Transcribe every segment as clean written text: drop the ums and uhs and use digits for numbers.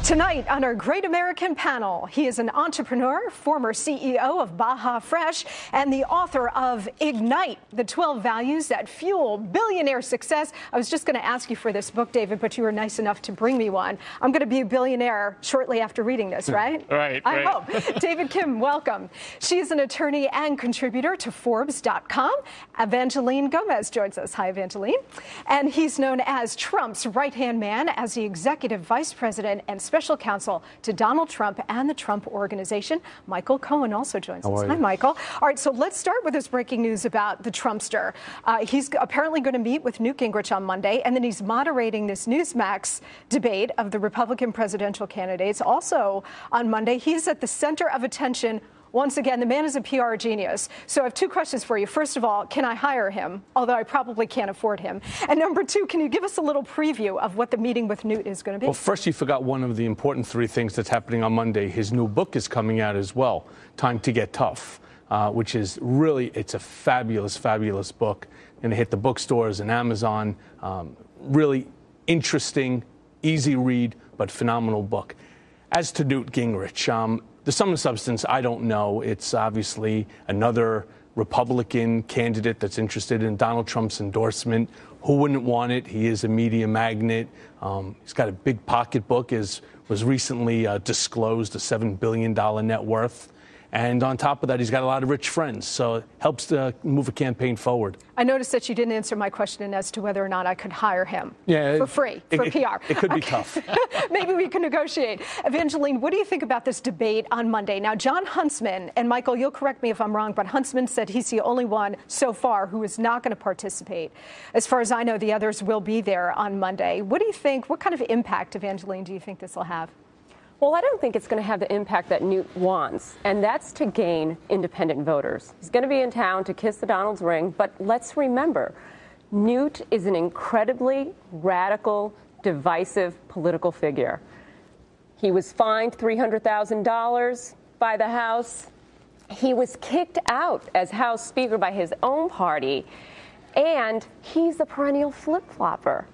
Tonight on our Great American panel, he is an entrepreneur, former CEO of Baja Fresh, and the author of Ignite, the 12 values that fuel billionaire success. I was just going to ask you for this book, David, but you were nice enough to bring me one. I'm going to be a billionaire shortly after reading this, right? Right. I hope. David Kim, welcome. She is an attorney and contributor to Forbes.com. Evangeline Gomez joins us. Hi, Evangeline. And he's known as Trump's right-hand man as the executive vice president and special counsel to Donald Trump and the Trump Organization. Michael Cohen also joins us. Hi, Michael. All right, so let's start with this breaking news about the Trumpster. He's apparently going to meet with Newt Gingrich on Monday, and then he's moderating this Newsmax debate of the Republican presidential candidates. Also on Monday, he's at the center of attention. Once again, the man is a PR genius. So I have two questions for you. First of all, can I hire him? Although I probably can't afford him. And number two, can you give us a little preview of what the meeting with Newt is going to be? Well, first, you forgot one of the important three things that's happening on Monday. His new book is coming out as well, Time to Get Tough, which is really, it's a fabulous, fabulous book. Going to hit the bookstores and Amazon. Really interesting, easy read, but phenomenal book. As to Newt Gingrich, the sum and substance, I don't know. It's obviously another Republican candidate that's interested in Donald Trump's endorsement. Who wouldn't want it? He is a media magnet. He's got a big pocketbook, was recently disclosed, a $7 billion net worth. And on top of that, he's got a lot of rich friends, so it helps to move a campaign forward. I noticed that you didn't answer my question as to whether or not I could hire him for free, for PR. It could be tough. Maybe we can negotiate. Evangeline, what do you think about this debate on Monday? Now, John Huntsman, and Michael, you'll correct me if I'm wrong, but Huntsman said he's the only one so far who is not going to participate. As far as I know, the others will be there on Monday. What do you think? What kind of impact, Evangeline, do you think this will have? Well, I don't think it's going to have the impact that Newt wants, and that's to gain independent voters. He's going to be in town to kiss the Donald's ring, but let's remember, Newt is an incredibly radical, divisive political figure. He was fined $300,000 by the House. He was kicked out as House Speaker by his own party, and he's a perennial flip-flopper.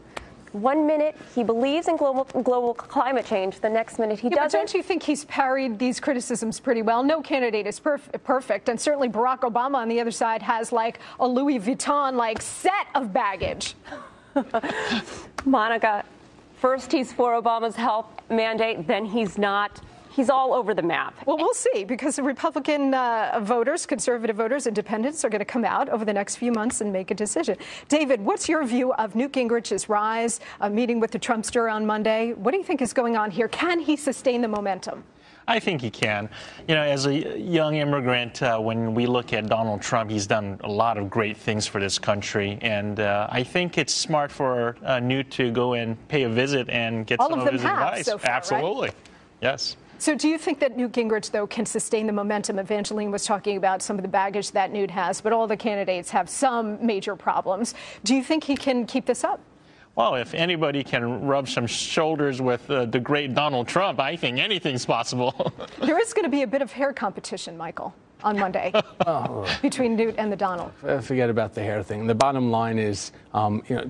1 minute he believes in global climate change, the next minute he doesn't. But don't you think he's parried these criticisms pretty well? No candidate is perfect, and certainly Barack Obama on the other side has like a Louis Vuitton set of baggage. Monica, first he's for Obama's health mandate, then he's not. He's all over the map. Well, we'll see, because the Republican voters, conservative voters, independents are going to come out over the next few months and make a decision. David, what's your view of Newt Gingrich's rise, a meeting with the Trumpster on Monday? What do you think is going on here? Can he sustain the momentum? I think he can. You know, as a young immigrant, when we look at Donald Trump, he's done a lot of great things for this country. And I think it's smart for Newt to go and pay a visit and get some of his advice. So far, absolutely. Right? Yes. So do you think that Newt Gingrich, though, can sustain the momentum? Evangeline was talking about some of the baggage that Newt has, but all the candidates have some major problems. Do you think he can keep this up? Well, if anybody can rub some shoulders with the great Donald Trump, I think anything's possible. There is going to be a bit of hair competition, Michael, on Monday between Newt and the Donald. Forget about the hair thing. The bottom line is,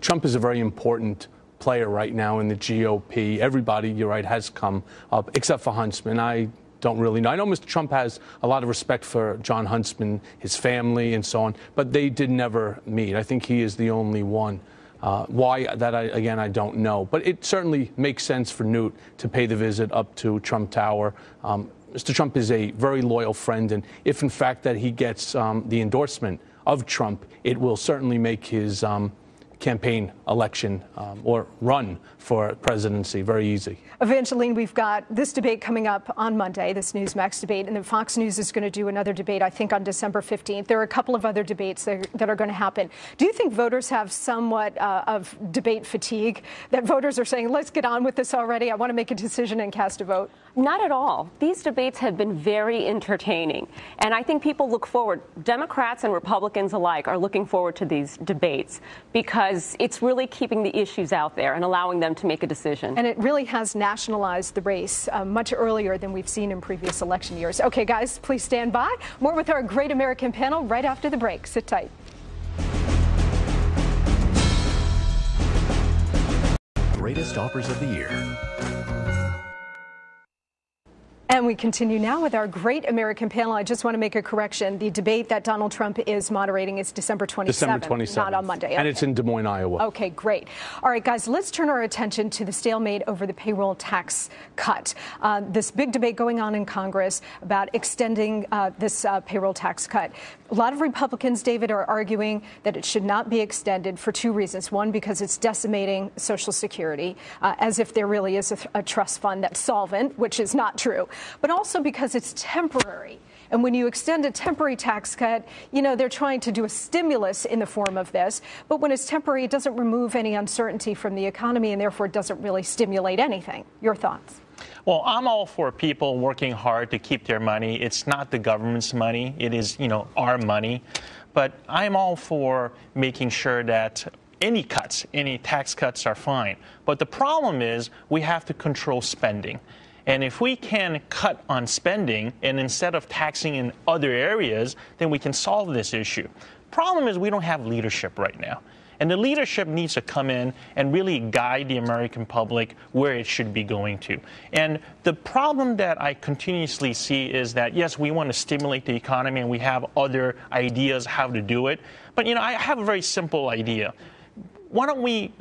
Trump is a very important player right now in the GOP. Everybody, you're right, has come up, except for Huntsman. I don't really know. I know Mr. Trump has a lot of respect for John Huntsman, his family, and so on, but they did never meet. I think he is the only one. Why, that, I don't know. But it certainly makes sense for Newt to pay the visit up to Trump Tower. Mr. Trump is a very loyal friend, and if, in fact, that he gets the endorsement of Trump, it will certainly make his campaign election or run for presidency very easy. Evangeline, we've got this debate coming up on Monday, this Newsmax debate, and then Fox News is going to do another debate, I think, on December 15th. There are a couple of other debates that are going to happen. Do you think voters have somewhat of debate fatigue, that voters are saying, let's get on with this already, I want to make a decision and cast a vote? Not at all. These debates have been very entertaining, and I think people look forward, Democrats and Republicans alike are looking forward to these debates because it's really keeping the issues out there and allowing them to make a decision. And it really has nationalized the race much earlier than we've seen in previous election years. Okay, guys, please stand by. More with our Great American panel right after the break. Sit tight. Greatest offers of the year. And we continue now with our great American panel. I just want to make a correction. The debate that Donald Trump is moderating is December 27th. December 27th. Not on Monday. And it's in Des Moines, Iowa. Okay, great. All right, guys, let's turn our attention to the stalemate over the payroll tax cut. This big debate going on in Congress about extending this payroll tax cut. A lot of Republicans, David, are arguing that it should not be extended for two reasons. One, because it's decimating Social Security, as if there really is a trust fund that's solvent, which is not true, but also because it's temporary. And when you extend a temporary tax cut, you know, they're trying to do a stimulus in the form of this. But when it's temporary, it doesn't remove any uncertainty from the economy and therefore doesn't really stimulate anything. Your thoughts? Well, I'm all for people working hard to keep their money. It's not the government's money. It is, our money. But I'm all for making sure that any cuts, any tax cuts are fine. But the problem is we have to control spending. And if we can cut on spending and instead of taxing in other areas, then we can solve this issue. Problem is we don't have leadership right now. And the leadership needs to come in and really guide the American public where it should be going to. And the problem that I continuously see is that, yes, we want to stimulate the economy and we have other ideas how to do it. But, I have a very simple idea. Why don't we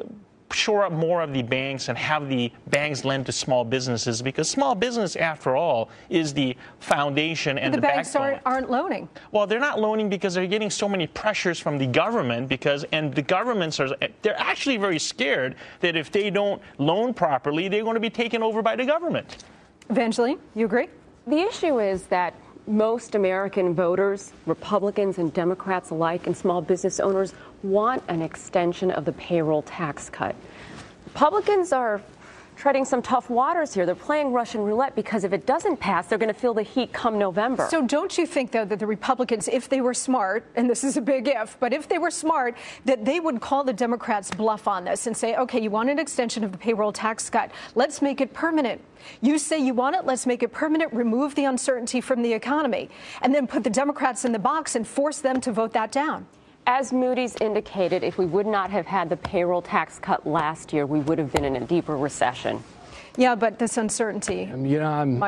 shore up more of the banks and have the banks lend to small businesses, because small business, after all, is the foundation and the banks backbone. aren't loaning. Well, they're not loaning because they're getting so many pressures from the government and the governments they're actually very scared that if they don't loan properly, they're going to be taken over by the government. Evangeline, you agree? The issue is that most American voters, Republicans and Democrats alike, and small business owners want an extension of the payroll tax cut. Republicans are treading some tough waters here. They're playing Russian roulette because if it doesn't pass, they're going to feel the heat come November. So don't you think, though, that the Republicans, if they were smart, and this is a big if, but if they were smart, that they would call the Democrats' bluff on this and say, okay, you want an extension of the payroll tax cut. Let's make it permanent. You say you want it. Let's make it permanent. Remove the uncertainty from the economy. And then put the Democrats in the box and force them to vote that down. As Moody's indicated, if we would not have had the payroll tax cut last year, we would have been in a deeper recession. Yeah, but this uncertainty. I'm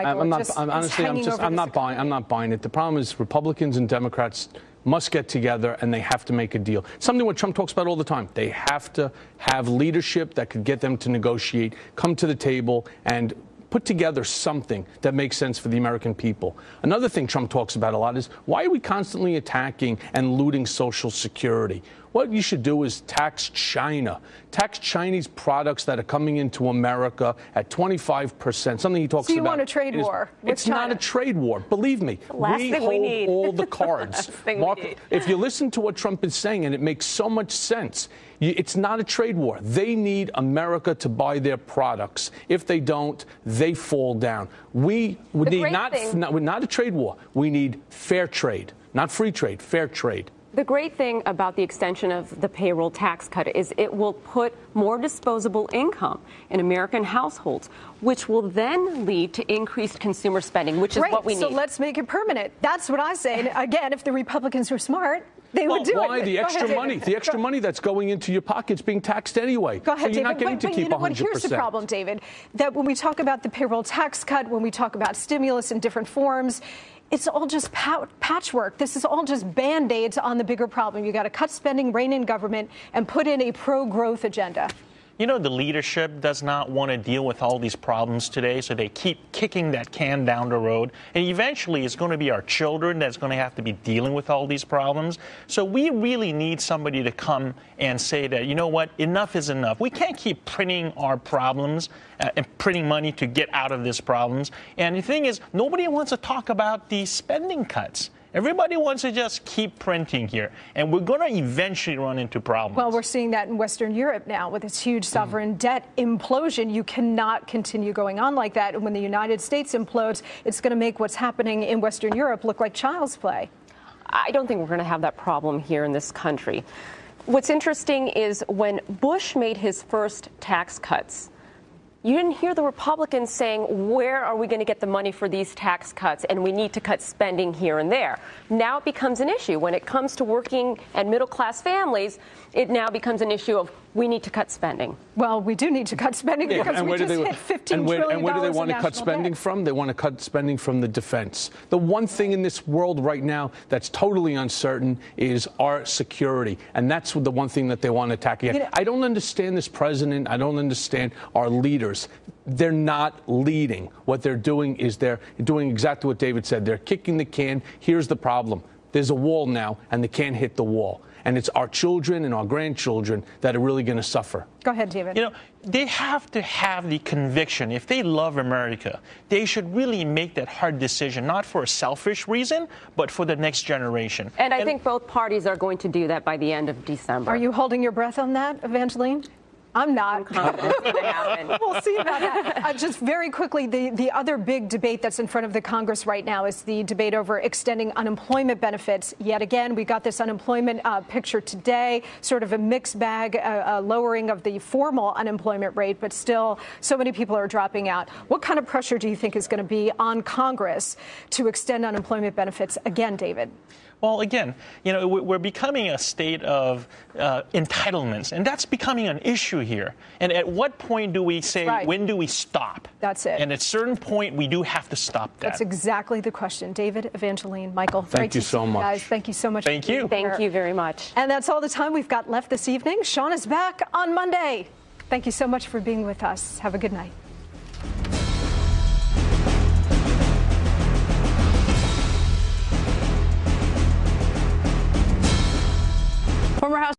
not buying it. The problem is Republicans and Democrats must get together and they have to make a deal. Something what Trump talks about all the time. They have to have leadership that could get them to negotiate, come to the table, and put together something that makes sense for the American people. Another thing Trump talks about a lot is, why are we constantly attacking and looting Social Security? What you should do is tax China. Tax Chinese products that are coming into America at 25%. Something he talks about. So you want a trade war with It's not a trade war. Believe me. We hold all the cards. Mark, if you listen to what Trump is saying, and it makes so much sense, it's not a trade war. They need America to buy their products. If they don't, they fall down. We need not a trade war. We need fair trade, not free trade, fair trade. The great thing about the extension of the payroll tax cut is it will put more disposable income in American households, which will then lead to increased consumer spending, which is what we need. So let's make it permanent. That's what I say. And again, if the Republicans were smart, they would do it. Why? The extra money that's going into your pocket's being taxed anyway. Go ahead, so you're David. not getting to keep 100%. Here's the problem, David, that when we talk about the payroll tax cut, when we talk about stimulus in different forms, it's all just patchwork. This is all just Band-Aids on the bigger problem. You got to cut spending, rein in government, and put in a pro-growth agenda. The leadership does not want to deal with all these problems today, so they keep kicking that can down the road. And eventually, it's going to be our children that's going to have to be dealing with all these problems. So we really need somebody to come and say that, you know what, enough is enough. We can't keep printing our problems and printing money to get out of these problems. And the thing is, nobody wants to talk about these spending cuts. Everybody wants to just keep printing here, and we're going to eventually run into problems. Well, we're seeing that in Western Europe now with its huge sovereign debt implosion. You cannot continue going on like that. And when the United States implodes, it's going to make what's happening in Western Europe look like child's play. I don't think we're going to have that problem here in this country. What's interesting is when Bush made his first tax cuts, You didn't hear the Republicans saying, where are we going to get the money for these tax cuts? And we need to cut spending here and there. Now it becomes an issue. When it comes to working and middle-class families, it now becomes an issue of we need to cut spending. Well, we do need to cut spending because we just hit $15 trillion. And where do they want to cut spending from? They want to cut spending from the defense. The one thing in this world right now that's totally uncertain is our security. And that's the one thing that they want to attack again. I don't understand this president. I don't understand our leaders. They're not leading. What they're doing is they're doing exactly what David said. They're kicking the can. Here's the problem. There's a wall now, and they can't hit the wall. And it's our children and our grandchildren that are really going to suffer. Go ahead, David. You know, they have to have the conviction. If they love America, they should really make that hard decision, not for a selfish reason, but for the next generation. And I think both parties are going to do that by the end of December. Are you holding your breath on that, Evangeline? I'm not. I'm confident it's going to happen. We'll see about that. Just very quickly, the other big debate that's in front of the Congress right now is the debate over extending unemployment benefits. Yet again, we got this unemployment picture today, sort of a mixed bag, a lowering of the formal unemployment rate, but still so many people are dropping out. What kind of pressure do you think is going to be on Congress to extend unemployment benefits again, David? Well, again, you know, we're becoming a state of entitlements, and that's becoming an issue here. And at what point do we say, when do we stop? That's it. And at a certain point, we do have to stop that. That's exactly the question. David, Evangeline, Michael, thank you so much. Guys, thank you so much. Thank you. Thank you very much. And that's all the time we've got left this evening. Sean is back on Monday. Thank you so much for being with us. Have a good night. Former House